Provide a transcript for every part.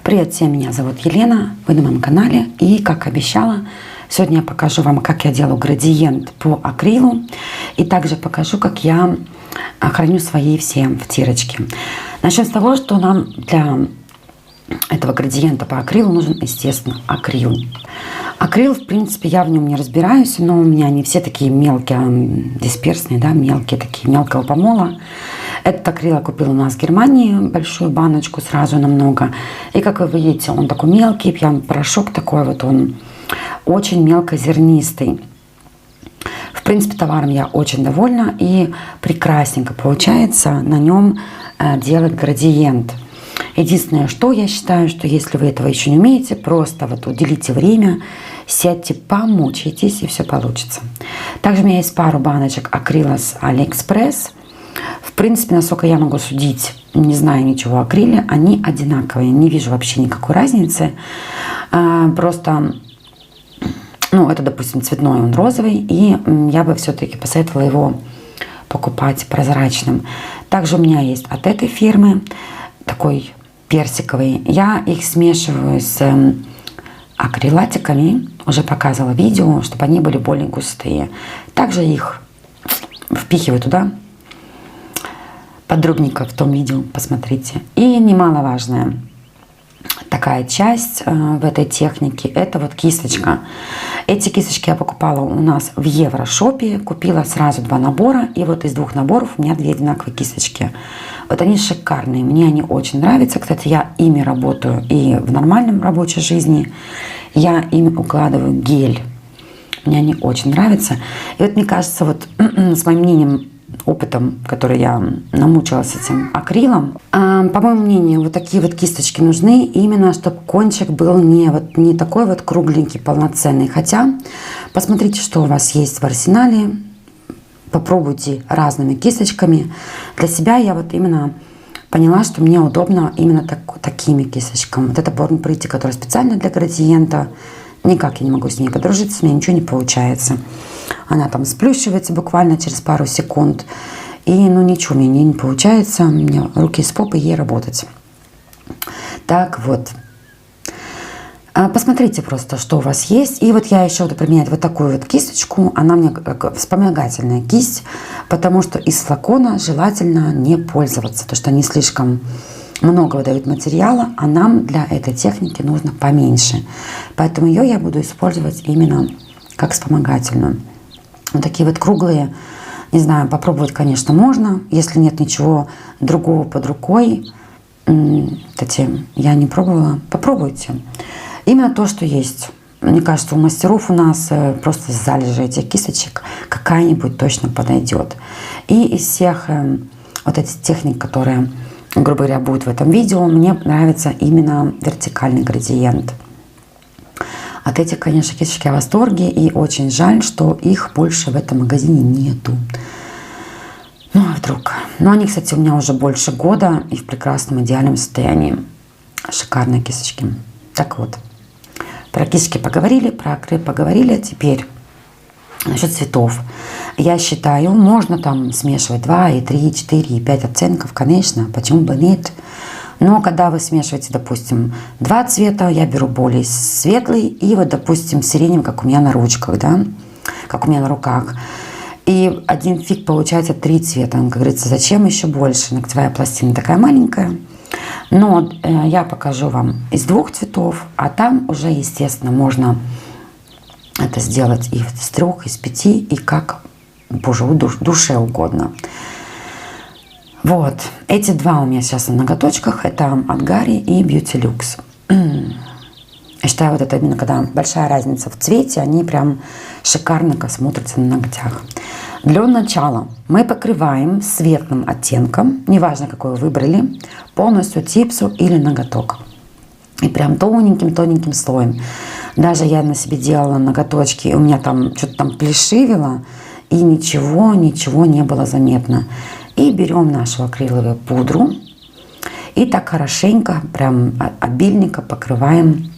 Привет всем, меня зовут Елена, вы на моем канале, и как обещала, сегодня я покажу вам, как я делаю градиент по акрилу, и также покажу, как я храню свои все втирочки. Начнем с того, что нам для этого градиента по акрилу нужен, естественно, акрил. Акрил, в принципе, я в нем не разбираюсь, но у меня они все такие мелкие, дисперсные, да, мелкие такие, мелкого помола. Этот акрил я купила у нас в Германии, большую баночку, сразу намного. И как вы видите, он такой мелкий, прям порошок такой вот, он очень мелкозернистый. В принципе, товаром я очень довольна, и прекрасненько получается на нем делать градиент. Единственное, что я считаю, что если вы этого еще не умеете, просто вот уделите время, сядьте, помучайтесь, и все получится. Также у меня есть пару баночек акрила с AliExpress. В принципе, насколько я могу судить, не знаю ничего о акриле, они одинаковые. Не вижу вообще никакой разницы. Просто, ну, это, допустим, цветной, он розовый, и я бы все-таки посоветовала его покупать прозрачным. Также у меня есть от этой фирмы такой персиковый. Я их смешиваю с акрилатиками. Уже показывала видео, чтобы они были более густые. Также их впихиваю туда. Подробненько в том видео посмотрите. И немаловажная такая часть в этой технике — это вот кисточка. Эти кисточки я покупала у нас в Еврошопе. Купила сразу 2 набора. И вот из 2 наборов у меня 2 одинаковые кисточки. Вот они шикарные. Мне они очень нравятся. Кстати, я ими работаю и в нормальном рабочей жизни. Я ими укладываю гель. Мне они очень нравятся. И вот мне кажется, вот с моим мнением, опытом, который я намучилась этим акрилом. По моему мнению, вот такие вот кисточки нужны, именно чтобы кончик был не такой вот кругленький, полноценный. Хотя, посмотрите, что у вас есть в арсенале, попробуйте разными кисточками. Для себя я вот именно поняла, что мне удобно именно такими кисточками. Вот это Born Pretty, которая специально для градиента. Никак я не могу с ней подружиться, у меня ничего не получается. Она там сплющивается буквально через пару секунд. И ну ничего, у меня не получается. У меня руки из попы ей работать. Так вот. Посмотрите просто, что у вас есть. И вот я еще буду применять вот такую вот кисточку. Она мне как вспомогательная кисть. Потому что из флакона желательно не пользоваться. Потому что они слишком много выдают материала, а нам для этой техники нужно поменьше. Поэтому ее я буду использовать именно как вспомогательную. Вот такие вот круглые, не знаю, попробовать, конечно, можно. Если нет ничего другого под рукой, кстати, я не пробовала, попробуйте. Именно то, что есть. Мне кажется, у мастеров у нас просто залежи этих кисточек какая-нибудь точно подойдет. И из всех вот этих техник, которые, грубо говоря, будут в этом видео, мне нравится именно вертикальный градиент. От этих, конечно, кисточек я в восторге, и очень жаль, что их больше в этом магазине нету. Ну а вдруг? Ну они, кстати, у меня уже больше года и в прекрасном идеальном состоянии. Шикарные кисточки. Так вот, про кисточки поговорили, про акрил поговорили. Теперь насчет цветов. Я считаю, можно там смешивать 2, и 3, и 4, и 5 оттенков, конечно, почему бы нет. Но когда вы смешиваете, допустим, 2 цвета, я беру более светлый, и вот, допустим, сиреневый, как у меня на ручках, да, как у меня на руках. И один фиг получается 3 цвета. Как говорится, зачем еще больше? Ногтевая пластина такая маленькая. Но я покажу вам из 2 цветов, а там уже, естественно, можно это сделать и из 3, из 5, и как, боже, душе угодно. Вот, эти 2 у меня сейчас на ноготочках, это от Гарри и Beauty Luxe. Я считаю, вот это именно когда большая разница в цвете, они прям шикарно смотрятся на ногтях. Для начала мы покрываем светлым оттенком, неважно какой вы выбрали, полностью типсу или ноготок. И прям тоненьким-тоненьким слоем. Даже я на себе делала ноготочки, у меня там что-то там плешивело, и ничего не было заметно. И берем нашу акриловую пудру и так хорошенько, прям обильненько покрываем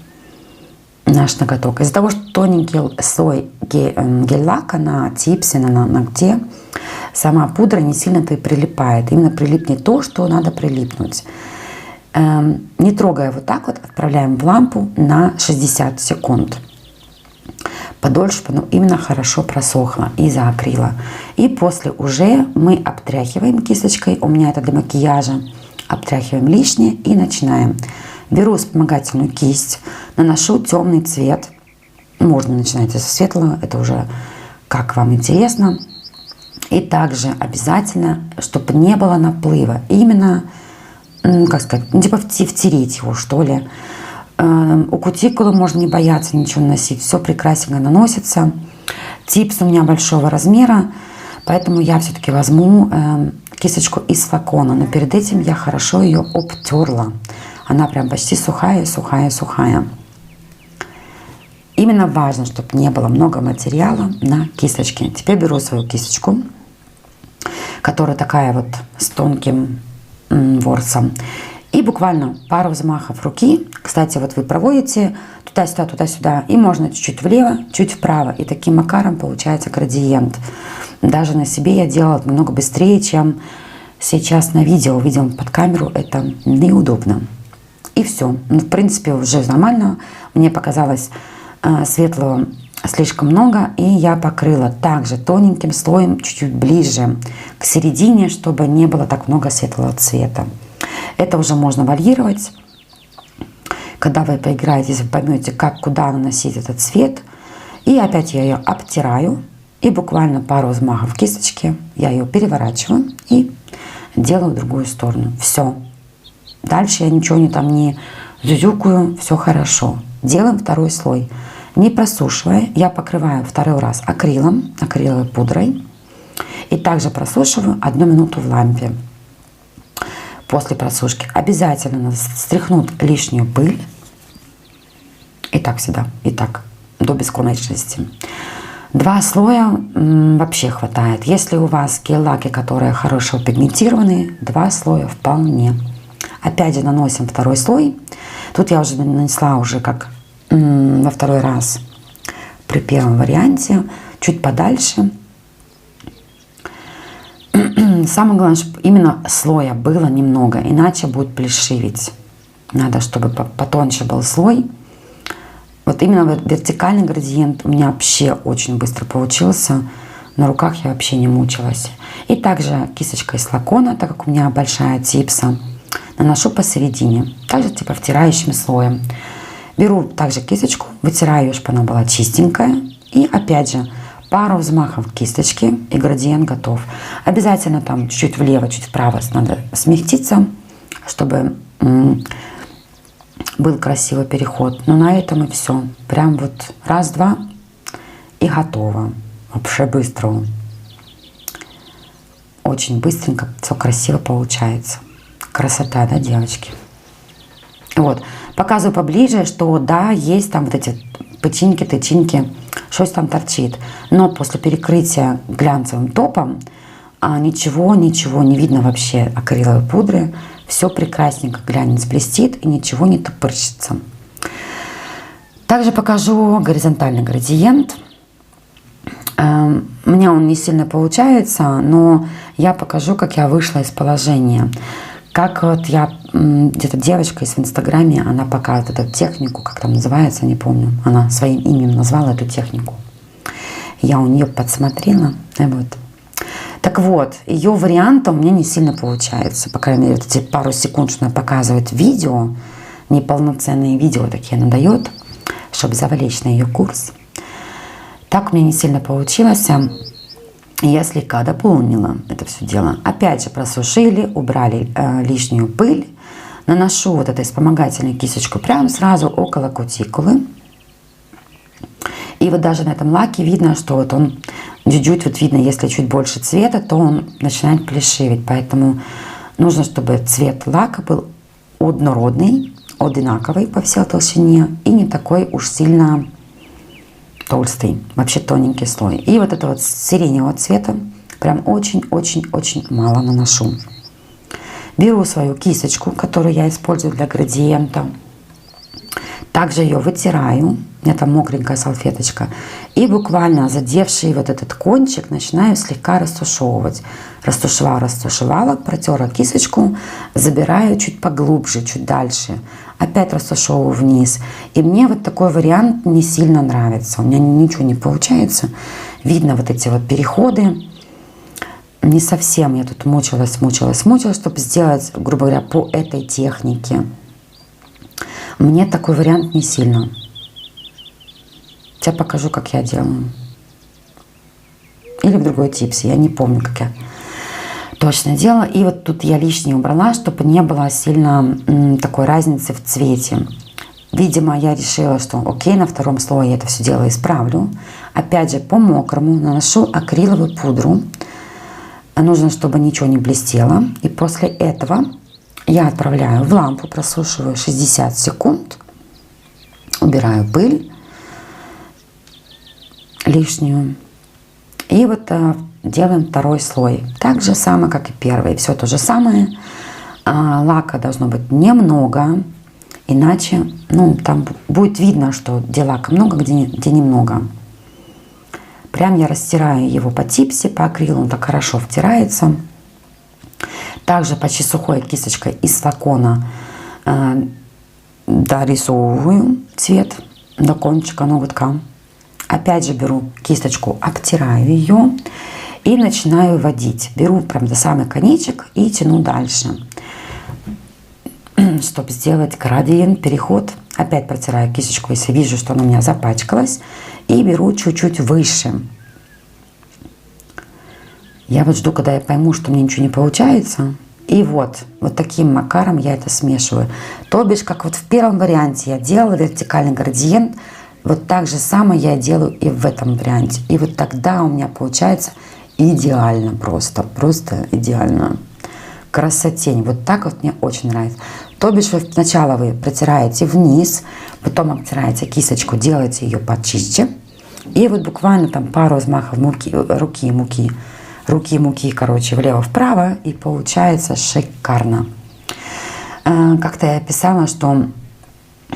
наш ноготок. Из-за того, что тоненький слой гель-лака на типсе, на ногте, сама пудра не сильно-то и прилипает. Именно прилипнет то, что надо прилипнуть. Не трогая вот так вот, отправляем в лампу на 60 секунд. Подольше, чтобы оно именно хорошо просохло и заокрило. И после уже мы обтряхиваем кисточкой, у меня это для макияжа, обтряхиваем лишнее и начинаем. Беру вспомогательную кисть, наношу темный цвет. Можно начинать со светлого, это уже как вам интересно. И также обязательно, чтобы не было наплыва, именно, как сказать, типа втереть его, что ли. У кутикулы можно не бояться ничего наносить, все прекрасно наносится. Типс у меня большого размера, поэтому я все-таки возьму кисточку из флакона, но перед этим я хорошо ее обтерла. Она прям почти сухая, сухая, сухая. Именно важно, чтобы не было много материала на кисточке. Теперь беру свою кисточку, которая такая вот с тонким ворсом. И буквально пару взмахов руки. Кстати, вот вы проводите туда-сюда, туда-сюда. И можно чуть-чуть влево, чуть вправо. И таким макаром получается градиент. Даже на себе я делала намного быстрее, чем сейчас на видео. Видео под камеру это неудобно. И все. Ну, в принципе, уже нормально. Мне показалось светлого слишком много. И я покрыла также тоненьким слоем чуть-чуть ближе к середине, чтобы не было так много светлого цвета. Это уже можно варьировать. Когда вы поиграетесь, вы поймете, как, куда наносить этот цвет. И опять я ее обтираю. И буквально пару взмахов кисточки я ее переворачиваю и делаю в другую сторону. Все. Дальше я ничего не зюзюкаю. Все хорошо. Делаем второй слой. Не просушивая, я покрываю второй раз акрилом, акриловой пудрой. И также просушиваю 1 минуту в лампе. После просушки обязательно надо стряхнуть лишнюю пыль. И так всегда, и так, до бесконечности. 2 слоя вообще хватает. Если у вас гель-лаки, которые хорошо пигментированные, 2 слоя вполне. Опять же наносим второй слой. Тут я уже нанесла уже как во второй раз при первом варианте, чуть подальше. Самое главное, чтобы именно слоя было немного, иначе будет плешивить. Надо, чтобы потоньше был слой. Вот именно вертикальный градиент у меня вообще очень быстро получился. На руках я вообще не мучилась. И также кисточкой из флакона, так как у меня большая типса, наношу посередине. Также типа втирающим слоем. Беру также кисточку, вытираю ее, чтобы она была чистенькая. И опять же пару взмахов кисточки, и градиент готов. Обязательно там чуть-чуть влево, чуть вправо надо смягчиться, чтобы был красивый переход. Но на этом и все. Прям вот раз-два и готово. Вообще быстро. Очень быстренько, все красиво получается. Красота, да, девочки? Вот. Показываю поближе, что да, есть там вот эти пычинки, тычинки, что-то там торчит. Но после перекрытия глянцевым топом ничего не видно вообще акриловой пудры. Все прекрасненько, глянец блестит и ничего не топорщится. Также покажу горизонтальный градиент. У меня он не сильно получается, но я покажу, как я вышла из положения. Как вот я, где-то девочка из в Инстаграме, она показывает эту технику, как там называется, не помню. Она своим именем назвала эту технику. Я у нее подсмотрела. Вот. Так вот, ее варианта у меня не сильно получается. По крайней мере, вот эти пару секунд, что она показывает видео, неполноценные видео такие она дает, чтобы завлечь на ее курс. Так у меня не сильно получилось. Я слегка дополнила это все дело. Опять же просушили, убрали лишнюю пыль. Наношу вот этой вспомогательной кисточку прямо сразу около кутикулы. И вот даже на этом лаке видно, что вот он чуть-чуть, вот видно, если чуть больше цвета, то он начинает плешивить. Поэтому нужно, чтобы цвет лака был однородный, одинаковый по всей толщине и не такой уж сильно толстый, вообще тоненький слой. И вот это вот сиреневого цвета прям очень-очень-очень мало наношу. Беру свою кисточку, которую я использую для градиента. Также ее вытираю, у меня там мокренькая салфеточка, и буквально задевший вот этот кончик начинаю слегка растушевывать. Растушевала, протерла кисточку, забираю чуть поглубже, чуть дальше, опять растушевываю вниз. И мне вот такой вариант не сильно нравится, у меня ничего не получается. Видно вот эти вот переходы. Не совсем я тут мучилась, чтобы сделать, грубо говоря, по этой технике. Мне такой вариант не сильно. Сейчас покажу, как я делаю. Или в другой типсе, я не помню, как я точно делала. И вот тут я лишнее убрала, чтобы не было сильно такой разницы в цвете. Видимо, я решила, что окей, на втором слое я это все дело исправлю. Опять же, по мокрому наношу акриловую пудру. Нужно, чтобы ничего не блестело. И после этого я отправляю в лампу, просушиваю 60 секунд, убираю пыль лишнюю. И вот делаем второй слой. Так же самое, как и первый. Все то же самое. Лака должно быть немного, иначе там будет видно, что где лака много, где немного. Прям я растираю его по типсе, по акрилу, он так хорошо втирается. Также почти сухой кисточкой из флакона дорисовываю цвет до кончика ноготка. Опять же беру кисточку, обтираю ее и начинаю водить. Беру прям до самый конечек и тяну дальше, чтобы сделать градиент, переход. Опять протираю кисточку, если вижу, что она у меня запачкалась. И беру чуть-чуть выше. Я вот жду, когда я пойму, что мне ничего не получается. И вот таким макаром я это смешиваю. То бишь, как вот в первом варианте я делала вертикальный градиент, вот так же самое я делаю и в этом варианте. И вот тогда у меня получается идеально просто идеально. Красотень. Вот так вот мне очень нравится. То бишь, сначала вы протираете вниз, потом обтираете кисточку, делаете ее почище. И вот буквально там пару взмахов руки муки, короче, влево-вправо, и получается шикарно. Как-то я писала, что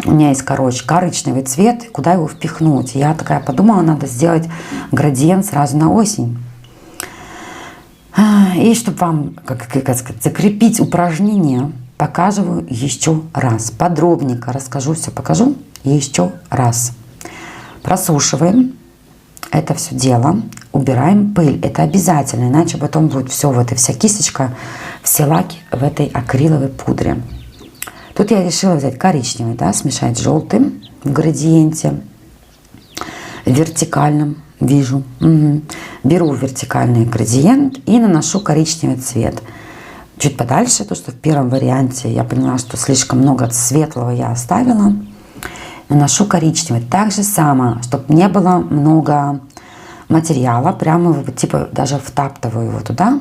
у меня есть, коричневый цвет, куда его впихнуть. Я такая подумала, надо сделать градиент сразу на осень. И чтобы вам, как сказать, закрепить упражнение, показываю еще раз. Подробненько расскажу, все покажу еще раз. Просушиваем это все дело, убираем пыль. Это обязательно, иначе потом будет все, вот и вся кисточка, все лаки в этой акриловой пудре. Тут я решила взять коричневый, да, смешать с желтым в градиенте, вертикальном, вижу. Беру вертикальный градиент и наношу коричневый цвет. Чуть подальше, то что в первом варианте я поняла, что слишком много светлого я оставила. Наношу коричневый. Так же самое, чтобы не было много материала, прямо типа даже втаптываю его туда,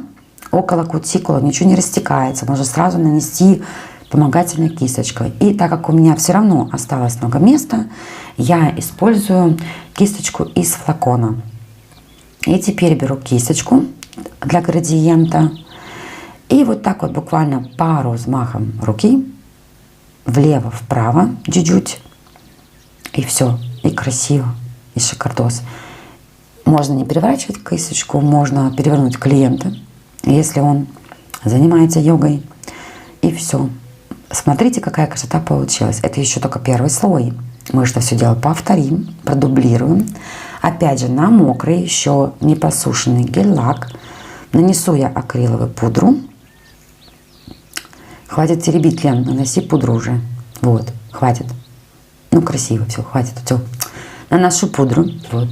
около кутикулы, ничего не растекается. Можно сразу нанести вспомогательной кисточкой. И так как у меня все равно осталось много места, я использую кисточку из флакона. И теперь беру кисточку для градиента и вот так вот буквально пару взмахов руки влево-вправо чуть-чуть. И все. И красиво. И шикардос. Можно не переворачивать кисточку, можно перевернуть клиента, если он занимается йогой. И все. Смотрите, какая красота получилась. Это еще только первый слой. Мы это все дело повторим, продублируем. Опять же, на мокрый, еще не просушенный гель-лак нанесу я акриловую пудру. Хватит теребить, Лен, наноси пудру уже. Вот, хватит. Ну, красиво, все, хватит, все. Наношу пудру, вот.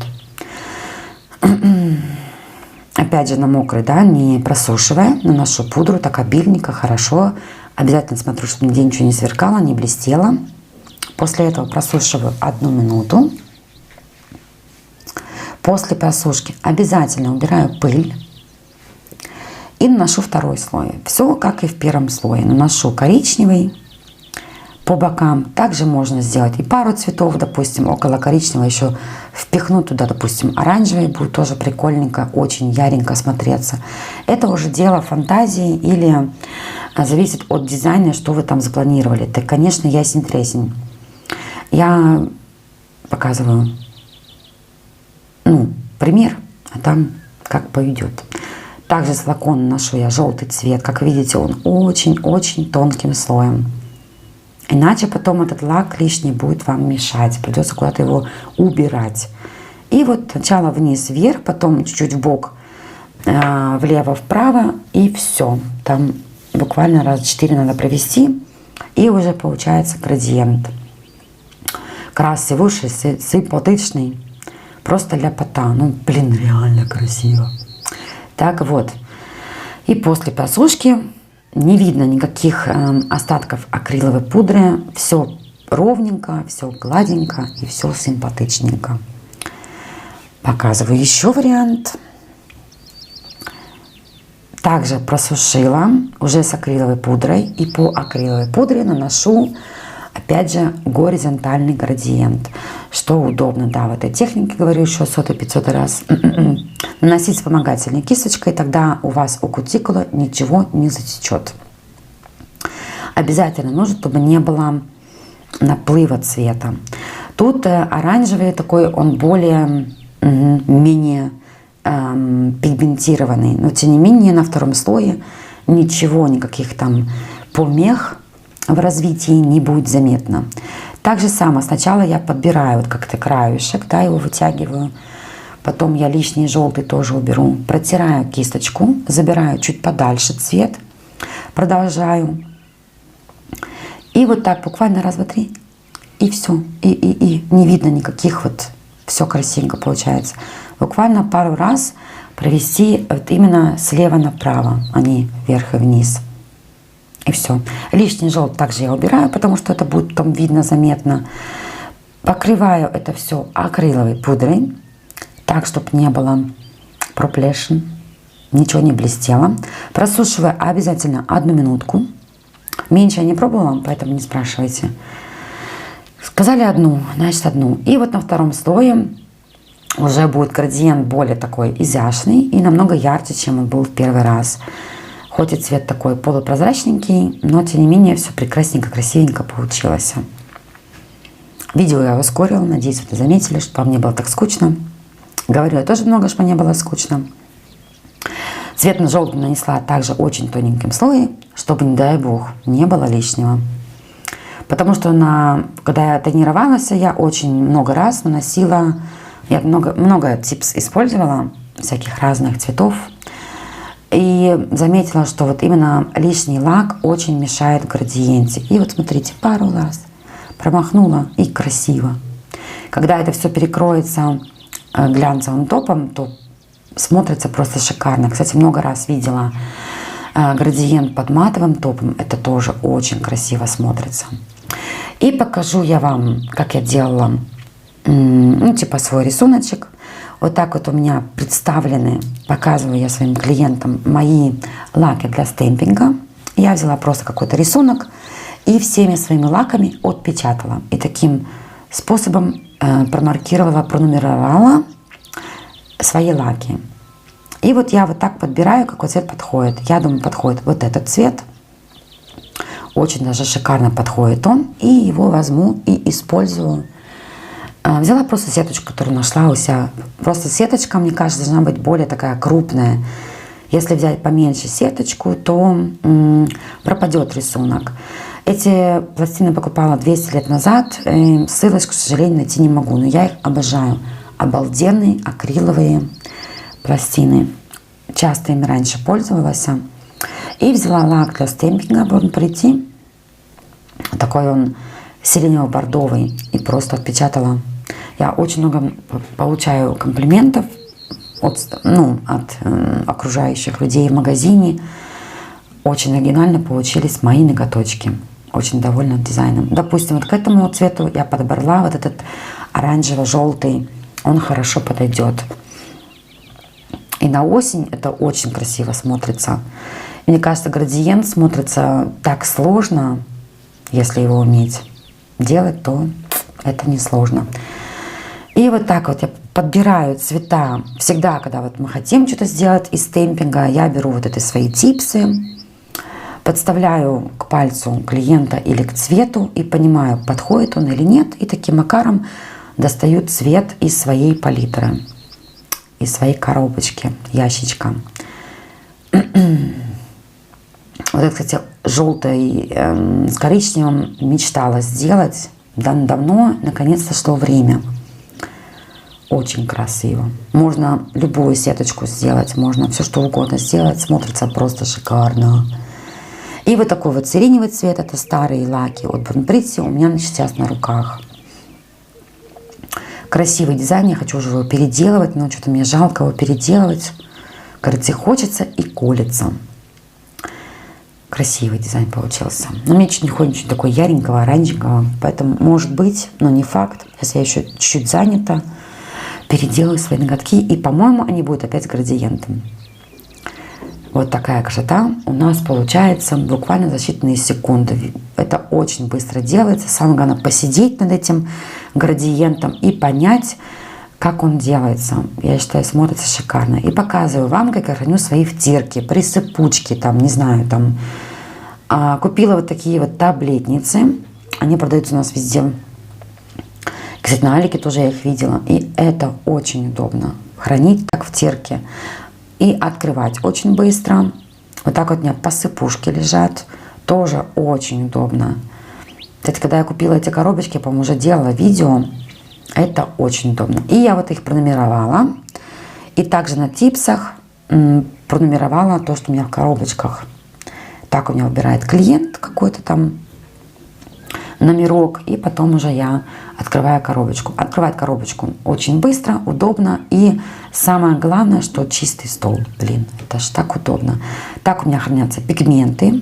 Опять же, на мокрый, да, не просушивая, наношу пудру, так обильненько, хорошо. Обязательно смотрю, чтобы нигде ничего не сверкало, не блестело. После этого просушиваю 1 минуту. После просушки обязательно убираю пыль. И наношу второй слой. Все как и в первом слое. Наношу коричневый по бокам. Также можно сделать и пару цветов, допустим, около коричневого еще впихнуть туда, допустим, оранжевый. Будет тоже прикольненько, очень яренько смотреться. Это уже дело фантазии или зависит от дизайна, что вы там запланировали. Так, конечно, ясень-тресень. Я показываю, пример, а там как поведет. Также с флакона наношу я желтый цвет. Как видите, он очень-очень тонким слоем. Иначе потом этот лак лишний будет вам мешать. Придется куда-то его убирать. И вот сначала вниз, вверх, потом чуть-чуть в бок, влево, вправо. И все. Там буквально раз 4 надо провести. И уже получается градиент. Красивый, симпатичный. Просто ляпота. Реально красиво. Так вот. И после просушки не видно никаких остатков акриловой пудры. Все ровненько, все гладенько и все симпатичненько. Показываю еще вариант. Также просушила уже с акриловой пудрой. И по акриловой пудре наношу, опять же, горизонтальный градиент. Что удобно, да, в этой технике, говорю еще 100-500 раз. Наносить вспомогательной кисточкой, тогда у вас у кутикулы ничего не затечет. Обязательно нужно, чтобы не было наплыва цвета. Тут оранжевый такой, он более, менее пигментированный. Но тем не менее на втором слое ничего, никаких там помех в развитии не будет заметно. Так же само сначала я подбираю вот как-то краешек, да, его вытягиваю. Потом я лишний желтый тоже уберу. Протираю кисточку, забираю чуть подальше цвет. Продолжаю. И вот так буквально раз, два, три. И все. И не видно никаких вот. Все красивенько получается. Буквально пару раз провести вот именно слева направо, а не вверх и вниз. И все. Лишний желтый также я убираю, потому что это будет потом видно, заметно. Покрываю это все акриловой пудрой. Так, чтобы не было проплешин, ничего не блестело. Просушиваю обязательно 1 минутку. Меньше я не пробовала, поэтому не спрашивайте. Сказали 1, значит 1. И вот на втором слое уже будет градиент более такой изящный и намного ярче, чем он был в первый раз. Хоть и цвет такой полупрозрачненький, но тем не менее все прекрасненько, красивенько получилось. Видео я ускорила, надеюсь, вы это заметили, что вам не было так скучно. Говорю я тоже много, чтобы не было скучно. Цвет на желтый нанесла также очень тоненьким слоем, чтобы, не дай бог, не было лишнего. Потому что когда я тонировалась, я очень много раз наносила, я много типс использовала, всяких разных цветов. И заметила, что вот именно лишний лак очень мешает в градиенте. И вот смотрите, пару раз промахнула и красиво. Когда это все перекроется глянцевым топом, то смотрится просто шикарно. Кстати, много раз видела градиент под матовым топом. Это тоже очень красиво смотрится. И покажу я вам, как я делала, свой рисуночек. Вот так вот у меня представлены, показываю я своим клиентам мои лаки для стемпинга. Я взяла просто какой-то рисунок и всеми своими лаками отпечатала. И таким способом промаркировала, пронумеровала свои лаки. И вот я вот так подбираю, какой цвет подходит. Я думаю, подходит вот этот цвет. Очень даже шикарно подходит он. И его возьму и использую. Взяла просто сеточку, которую нашла у себя. Просто сеточка, мне кажется, должна быть более такая крупная. Если взять поменьше сеточку, то пропадет рисунок. Эти пластины покупала 200 лет назад. Ссылочку, к сожалению, найти не могу, но я их обожаю. Обалденные акриловые пластины. Часто ими раньше пользовалась. И взяла лак для стемпинга, будем прийти. Такой он сиренево-бордовый. И просто отпечатала. Я очень много получаю комплиментов от окружающих людей в магазине. Очень оригинально получились мои ноготочки. Очень довольна дизайном. Допустим, вот к этому цвету я подобрала вот этот оранжево-желтый. Он хорошо подойдет. И на осень это очень красиво смотрится. Мне кажется, градиент смотрится так сложно, если его уметь делать, то это несложно. И вот так вот я подбираю цвета. Всегда, когда вот мы хотим что-то сделать из стемпинга, я беру вот эти свои типсы. подставляю к пальцу клиента или к цвету и понимаю, подходит он или нет. И таким макаром достаю цвет из своей палитры, из своей коробочки, ящичка. Вот это, кстати, желтый с коричневым мечтала сделать давно, наконец-то шло время. Очень красиво. Можно любую сеточку сделать, можно все что угодно сделать, смотрится просто шикарно. И вот такой вот сиреневый цвет, это старые лаки от Born Pretty, у меня сейчас на руках. Красивый дизайн, я хочу уже его переделывать, но что-то мне жалко его переделывать. Кажется, хочется и колется. Красивый дизайн получился. Но мне чуть не ходит ничего такого яренького, оранжевого. Поэтому может быть, но не факт. Сейчас я еще чуть-чуть занята. Переделаю свои ноготки. И, по-моему, они будут опять с градиентом. Вот такая красота у нас получается буквально за считанные секунды. Это очень быстро делается. Самое главное посидеть над этим градиентом и понять, как он делается. Я считаю, смотрится шикарно. И показываю вам, как я храню свои втирки, присыпучки, там, не знаю, там. Купила вот такие вот таблетницы. Они продаются у нас везде. Кстати, на Алике тоже я их видела. И это очень удобно. Хранить так втирки. И открывать очень быстро. Вот так вот у меня посыпушки лежат. Тоже очень удобно. Кстати, когда я купила эти коробочки, я, по-моему, уже делала видео. Это очень удобно. И я вот их пронумеровала. И также на типсах пронумеровала то, что у меня в коробочках. Так у меня выбирает клиент какой-то там номерок. И потом уже я открываю коробочку. Открывать коробочку очень быстро, удобно. И самое главное, что чистый стол. Блин, это ж так удобно. Так у меня хранятся пигменты.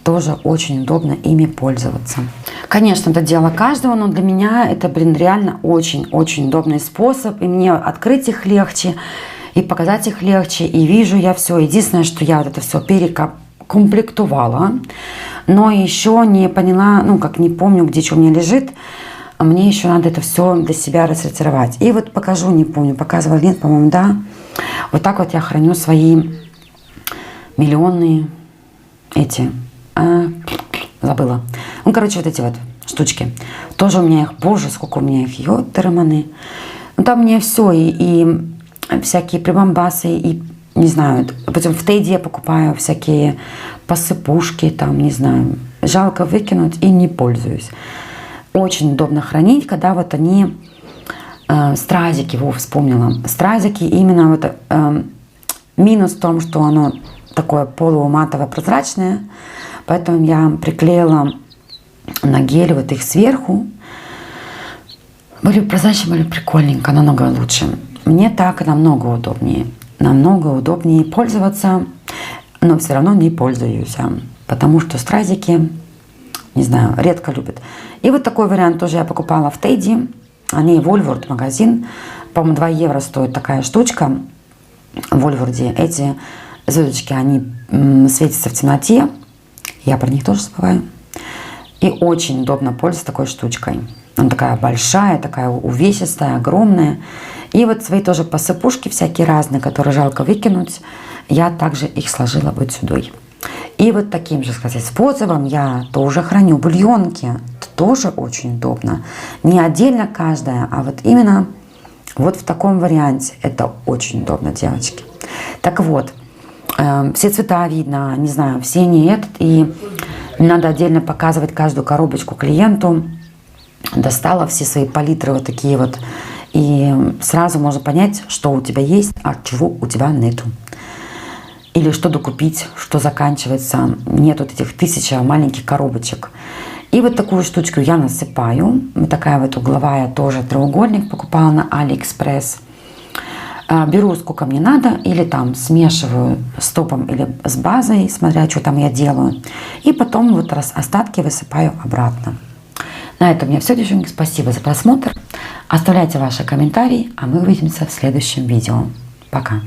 Тоже очень удобно ими пользоваться. Конечно, это дело каждого, но для меня это, блин, реально очень-очень удобный способ. И мне открыть их легче, и показать их легче. И вижу я все. Единственное, что я вот это все перекомплектовала, но еще не поняла, ну, как не помню, где что у меня лежит. А мне еще надо это все для себя рассортировать. И вот покажу, не помню, показывала нет, по-моему, да. Вот так вот я храню свои миллионные эти... забыла. Ну, короче, вот эти вот штучки. Тоже у меня их, боже, сколько у меня их, ётерманы. Ну, там мне все, и всякие прибамбасы, и, не знаю, потом в Тейде я покупаю всякие посыпушки, там, не знаю. Жалко выкинуть и не пользуюсь. Очень удобно хранить, когда вот они, стразики, вспомнила. Стразики именно вот, минус в том, что оно такое полуматовое, прозрачное. Поэтому я приклеила на гель вот их сверху. Были прозрачные, были прикольненько, намного лучше. Мне так намного удобнее. Намного удобнее пользоваться, но все равно не пользуюсь. Потому что стразики, не знаю, редко любят. И вот такой вариант тоже я покупала в Тейде. Они в Woolworth магазин. По-моему, 2 евро стоит такая штучка. В Woolworth эти звездочки, они светятся в темноте. Я про них тоже забываю. И очень удобно пользоваться такой штучкой. Она такая большая, такая увесистая, огромная. И вот свои тоже посыпушки всякие разные, которые жалко выкинуть. Я также их сложила вот сюда. И вот таким же, сказать, способом я тоже храню бульонки. Это тоже очень удобно. Не отдельно каждая, а вот именно вот в таком варианте. Это очень удобно, девочки. Так вот. Все цвета видно, не знаю, все не этот. И надо отдельно показывать каждую коробочку клиенту. Достала все свои палитры вот такие вот. И сразу можно понять, что у тебя есть, а чего у тебя нету. Или что докупить, что заканчивается. Нет вот этих 1000 маленьких коробочек. И вот такую штучку я насыпаю. Вот такая вот угловая тоже треугольник покупала на Алиэкспресс. Беру сколько мне надо, или там смешиваю с топом или с базой, смотря что там я делаю. И потом вот остатки высыпаю обратно. На этом у меня все, девчонки. Спасибо за просмотр. Оставляйте ваши комментарии, а мы увидимся в следующем видео. Пока.